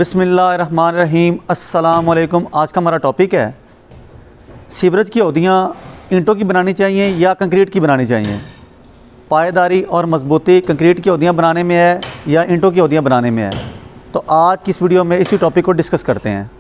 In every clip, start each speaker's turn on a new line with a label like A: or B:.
A: बिस्मिल्लाहिर्रहमानिर्रहीम। अस्सलामुअलैकुम। आज का हमारा टॉपिक है सीवरेज की हौदियाँ ईंटों की बनानी चाहिए या कंक्रीट की बनानी चाहिए। पायदारी और मजबूती कंक्रीट की हौदियाँ बनाने में है या ईंटों की हौदियाँ बनाने में है। तो आज की इस वीडियो में इसी टॉपिक को डिस्कस करते हैं।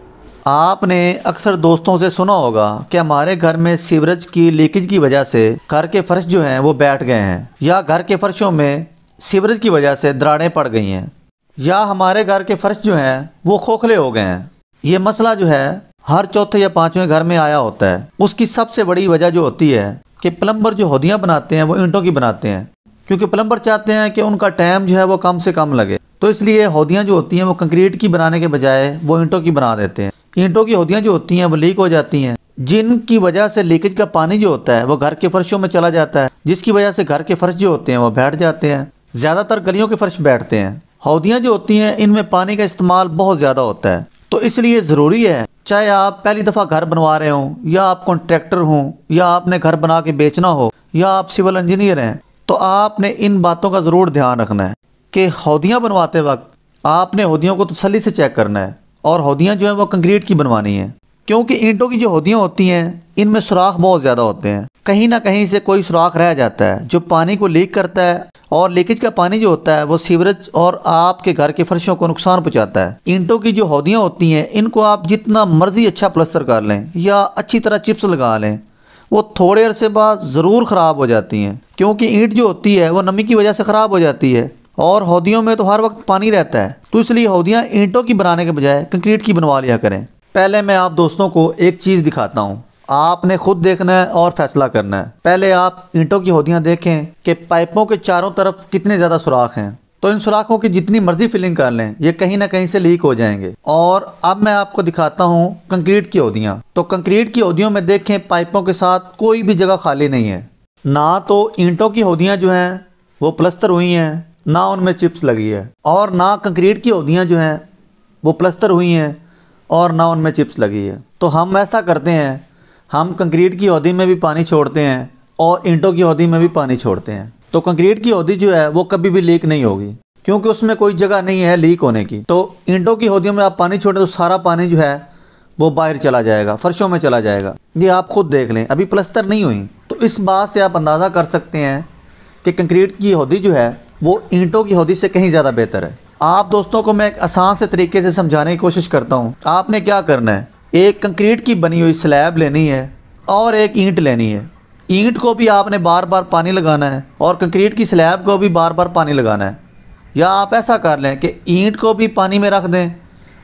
A: आपने अक्सर दोस्तों से सुना होगा कि हमारे घर में सीवरेज की लीकेज की वजह से घर के फर्श जो हैं वो बैठ गए हैं, या घर के फर्शों में सीवरेज की वजह से दरारें पड़ गई हैं, या हमारे घर के फर्श जो हैं वो खोखले हो गए हैं। ये मसला जो है हर चौथे या पाँचवें घर में आया होता है। उसकी सबसे बड़ी वजह जो होती है कि प्लम्बर जो हौदियाँ बनाते हैं वो ईंटों की बनाते हैं, क्योंकि प्लम्बर चाहते हैं कि उनका टाइम जो है वो कम से कम लगे। तो इसलिए हौदियाँ जो होती हैं वो कंक्रीट की बनाने के बजाय वो ईंटों की बना देते हैं। ईंटों की हौदियाँ जो होती हैं वो लीक हो जाती हैं, जिनकी वजह से लीकेज का पानी जो होता है वो घर के फर्शों में चला जाता है, जिसकी वजह से घर के फर्श जो होते हैं वो बैठ जाते हैं। ज़्यादातर गलियों के फर्श बैठते हैं। हौदियाँ जो होती हैं इनमें पानी का इस्तेमाल बहुत ज़्यादा होता है। तो इसलिए ज़रूरी है, चाहे आप पहली दफ़ा घर बनवा रहे हों, या आप कॉन्ट्रैक्टर हों, या आपने घर बना के बेचना हो, या आप सिविल इंजीनियर हैं, तो आपने इन बातों का ज़रूर ध्यान रखना है कि हौदियाँ बनवाते वक्त आपने हौदियों को तसल्ली से चेक करना है, और हौदियाँ जो हैं वो कंक्रीट की बनवानी है। क्योंकि ईंटों की जो हौदियाँ होती हैं इनमें सुराख बहुत ज़्यादा होते हैं। कहीं ना कहीं से कोई सुराख रह जाता है जो पानी को लीक करता है, और लीकेज का पानी जो होता है वो सीवरेज और आपके घर के फर्शों को नुकसान पहुंचाता है। ईंटों की जो हौदियाँ होती हैं इनको आप जितना मर्जी अच्छा प्लस्तर कर लें या अच्छी तरह चिप्स लगा लें, वो थोड़े अरसे बाद ज़रूर ख़राब हो जाती हैं, क्योंकि ईंट जो होती है वो नमी की वजह से ख़राब हो जाती है, और हौदियों में तो हर वक्त पानी रहता है। तो इसलिए हौदियाँ ईंटों की बनाने के बजाय कंक्रीट की बनवा लिया करें। पहले मैं आप दोस्तों को एक चीज़ दिखाता हूँ, आपने खुद देखना है और फैसला करना है। पहले आप ईंटों की हौदियाँ देखें कि पाइपों के चारों तरफ कितने ज़्यादा सुराख हैं। तो इन सुराखों की जितनी मर्जी फिलिंग कर लें, ये कहीं ना कहीं से लीक हो जाएंगे। और अब मैं आपको दिखाता हूँ कंक्रीट की हौदियाँ। तो कंक्रीट की हौदियों में देखें पाइपों के साथ कोई भी जगह खाली नहीं है। ना तो ईंटों की हौदियाँ जो हैं वो प्लस्तर हुई हैं, ना उनमें चिप्स लगी है, और ना कंक्रीट की हौदियाँ जो हैं वो प्लस्तर हुई हैं और ना उनमें चिप्स लगी है। तो हम ऐसा करते हैं, हम कंक्रीट की हौदी में भी पानी छोड़ते हैं और ईंटों की हौदी में भी पानी छोड़ते हैं। तो कंक्रीट की हौदी जो है वो कभी भी लीक नहीं होगी, क्योंकि उसमें कोई जगह नहीं है लीक होने की। तो ईंटों की हौदियों में आप पानी छोड़ें तो सारा पानी जो है वो बाहर चला जाएगा, फर्शों में चला जाएगा। ये आप खुद देख लें, अभी प्लस्तर नहीं हुई। तो इस बात से आप अंदाज़ा कर सकते हैं कि कंक्रीट की हौदी जो है वो ईंटों की हौदी से कहीं ज़्यादा बेहतर है। आप दोस्तों को मैं एक आसान से तरीके से समझाने की कोशिश करता हूँ। आपने क्या करना है, एक कंक्रीट की बनी हुई स्लैब लेनी है और एक ईंट लेनी है। ईंट को भी आपने बार बार पानी लगाना है और कंक्रीट की स्लैब को भी बार बार पानी लगाना है। या आप ऐसा कर लें कि ईंट को भी पानी में रख दें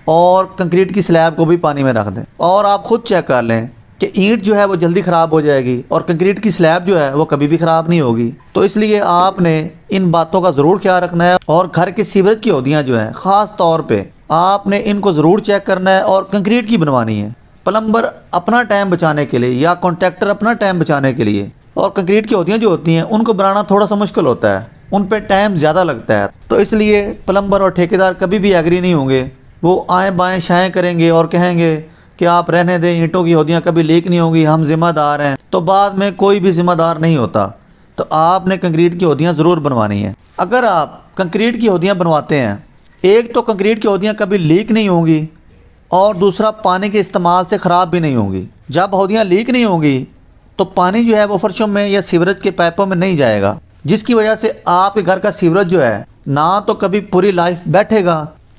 A: और कंक्रीट की स्लैब को भी पानी में रख दें, और आप खुद चेक कर लें कि ईंट जो है वो जल्दी ख़राब हो जाएगी और कंक्रीट की स्लैब जो है वो कभी भी ख़राब नहीं होगी। तो इसलिए आपने इन बातों का ज़रूर ख्याल रखना है। और घर के सीवरेज की हौदियाँ जो हैं ख़ास तौर पे आपने इनको ज़रूर चेक करना है और कंक्रीट की बनवानी है। प्लम्बर अपना टाइम बचाने के लिए या कॉन्ट्रैक्टर अपना टाइम बचाने के लिए, और कंक्रीट की हौदियाँ जो होती हैं उनको बनाना थोड़ा सा मुश्किल होता है, उन पर टाइम ज़्यादा लगता है। तो इसलिए प्लम्बर और ठेकेदार कभी भी एग्री नहीं होंगे। वो आएँ बाएँ शाएँ करेंगे और कहेंगे कि आप रहने दें, ईंटों की हौदियाँ कभी लीक नहीं होंगी, हम ज़िम्मेदार हैं। तो बाद में कोई भी ज़िम्मेदार नहीं होता। तो आपने कंक्रीट की हौदियाँ ज़रूर बनवानी है। अगर आप कंक्रीट की हौदियाँ बनवाते हैं, एक तो कंक्रीट की हौदियाँ कभी लीक नहीं होंगी, और दूसरा पानी के इस्तेमाल से ख़राब भी नहीं होंगी। जब हौदियाँ लीक नहीं होंगी तो पानी जो है वो फर्शों में या सीवरेज के पाइपों में नहीं जाएगा, जिसकी वजह से आपके घर का सीवरेज जो है ना तो कभी पूरी लाइफ बैठेगा,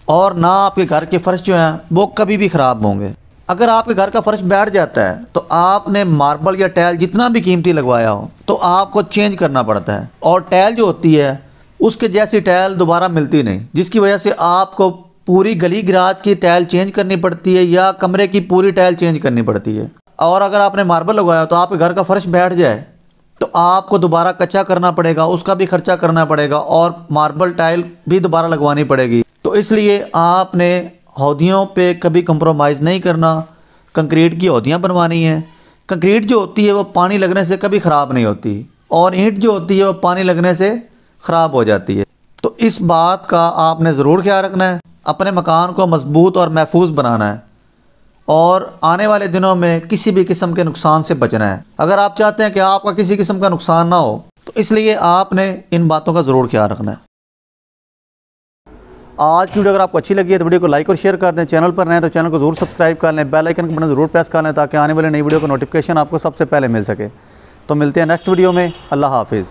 A: और ना आपके घर के फर्श जो हैं वो कभी भी ख़राब होंगे। अगर आपके घर का फर्श बैठ जाता है तो आपने मार्बल या टाइल जितना भी कीमती लगवाया हो तो आपको चेंज करना पड़ता है, और टाइल जो होती है उसके जैसी टाइल दोबारा मिलती नहीं, जिसकी वजह से आपको पूरी गली गराज की टाइल चेंज करनी पड़ती है या कमरे की पूरी टाइल चेंज करनी पड़ती है। और अगर आपने मार्बल लगवाया तो आपके घर का फर्श बैठ जाए तो आपको दोबारा कच्चा करना पड़ेगा, उसका भी खर्चा करना पड़ेगा, और मार्बल टाइल भी दोबारा लगवानी पड़ेगी। तो इसलिए आपने हौदियों पे कभी कंप्रोमाइज़ नहीं करना, कंक्रीट की हौदियाँ बनवानी है। कंक्रीट जो होती है वो पानी लगने से कभी ख़राब नहीं होती, और ईंट जो होती है वो पानी लगने से ख़राब हो जाती है। तो इस बात का आपने ज़रूर ख्याल रखना है। अपने मकान को मजबूत और महफूज बनाना है, और आने वाले दिनों में किसी भी किस्म के नुकसान से बचना है। अगर आप चाहते हैं कि आपका किसी किस्म का नुकसान ना हो, तो इसलिए आपने इन बातों का ज़रूर ख्याल रखना है। आज की वीडियो अगर आपको अच्छी लगी है तो वीडियो को लाइक और शेयर कर दें। चैनल पर रहें तो चैनल को ज़रूर सब्सक्राइब कर लें, बेल आइकन का बटन ज़रूर प्रेस कर लें ताकि आने वाले नई वीडियो का नोटिफिकेशन आपको सबसे पहले मिल सके। तो मिलते हैं नेक्स्ट वीडियो में। अल्लाह हाफिज़।